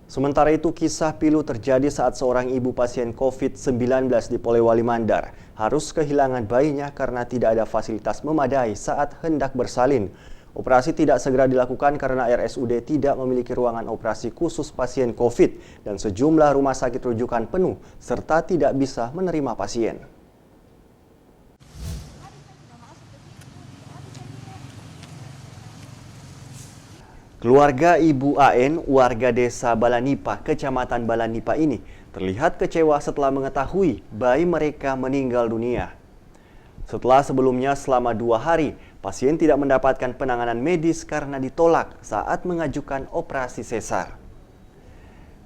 Sementara itu, kisah pilu terjadi saat seorang ibu pasien COVID-19 di Polewali Mandar harus kehilangan bayinya karena tidak ada fasilitas memadai saat hendak bersalin. Operasi tidak segera dilakukan karena RSUD tidak memiliki ruangan operasi khusus pasien COVID dan sejumlah rumah sakit rujukan penuh serta tidak bisa menerima pasien. Keluarga Ibu AN, warga desa Balanipa, Kecamatan Balanipa ini terlihat kecewa setelah mengetahui bayi mereka meninggal dunia. Setelah sebelumnya selama 2 hari, pasien tidak mendapatkan penanganan medis karena ditolak saat mengajukan operasi sesar.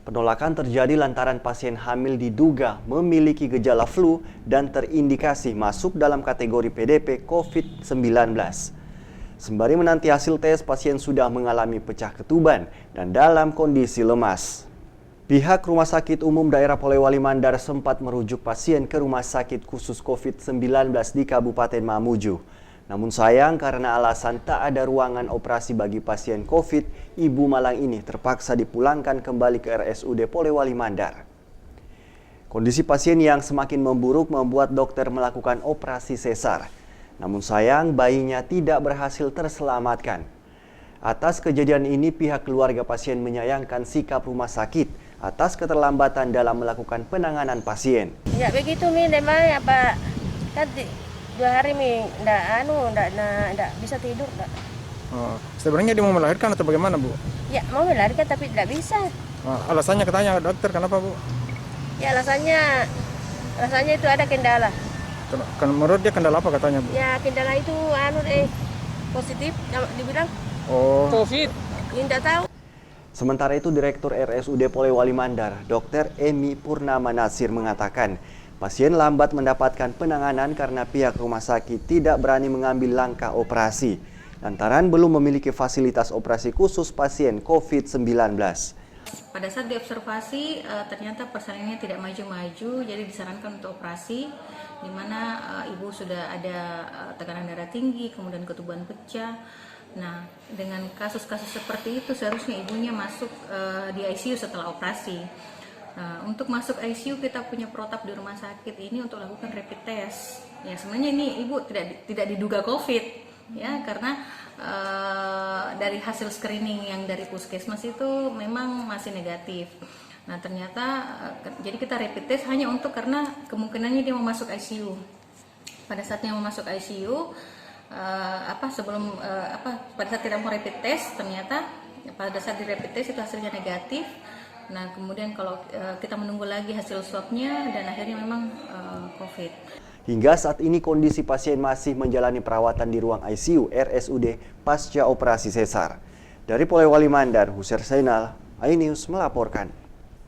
Penolakan terjadi lantaran pasien hamil diduga memiliki gejala flu dan terindikasi masuk dalam kategori PDP COVID-19. Sembari menanti hasil tes, pasien sudah mengalami pecah ketuban dan dalam kondisi lemas. Pihak Rumah Sakit Umum Daerah Polewali Mandar sempat merujuk pasien ke Rumah Sakit Khusus COVID-19 di Kabupaten Mamuju. Namun sayang karena alasan tak ada ruangan operasi bagi pasien COVID, ibu malang ini terpaksa dipulangkan kembali ke RSUD Polewali Mandar. Kondisi pasien yang semakin memburuk membuat dokter melakukan operasi sesar. Namun sayang bayinya tidak berhasil terselamatkan. Atas kejadian ini pihak keluarga pasien menyayangkan sikap rumah sakit atas keterlambatan dalam melakukan penanganan pasien. Ya begitu Mi, memang apa kan 2 hari Mi ndak bisa tidur. Oh, sebenarnya dia mau melahirkan atau bagaimana, Bu? Ya mau melahirkan tapi tidak bisa. Alasannya katanya dokter kenapa, Bu? Ya alasannya itu ada kendala. Menurut dia kendala apa katanya, Bu? Ya kendala itu positif dibilang. Oh. COVID. Tidak tahu. Sementara itu Direktur RSUD Polewali Mandar, Dr. Emi Purnama Nasir mengatakan, pasien lambat mendapatkan penanganan karena pihak rumah sakit tidak berani mengambil langkah operasi, lantaran belum memiliki fasilitas operasi khusus pasien COVID-19. Pada saat diobservasi ternyata persalinannya tidak maju-maju, jadi disarankan untuk operasi, di mana ibu sudah ada tekanan darah tinggi, kemudian ketuban pecah. Nah, dengan kasus-kasus seperti itu seharusnya ibunya masuk di ICU setelah operasi. Untuk masuk ICU kita punya protap di rumah sakit ini untuk lakukan rapid test. Ya sebenarnya ini ibu tidak diduga COVID, ya karena dari hasil screening yang dari puskesmas itu memang masih negatif. Nah ternyata jadi kita rapid test hanya untuk karena kemungkinannya dia mau masuk ICU. Pada saatnya mau masuk ICU, pada saat kita mau rapid test ternyata pada saat di rapid test itu hasilnya negatif. Nah kemudian kalau kita menunggu lagi hasil swabnya dan akhirnya memang COVID. Hingga saat ini kondisi pasien masih menjalani perawatan di ruang ICU RSUD pasca operasi sesar. Dari Polewali Mandar, Huser Zainal, iNews melaporkan.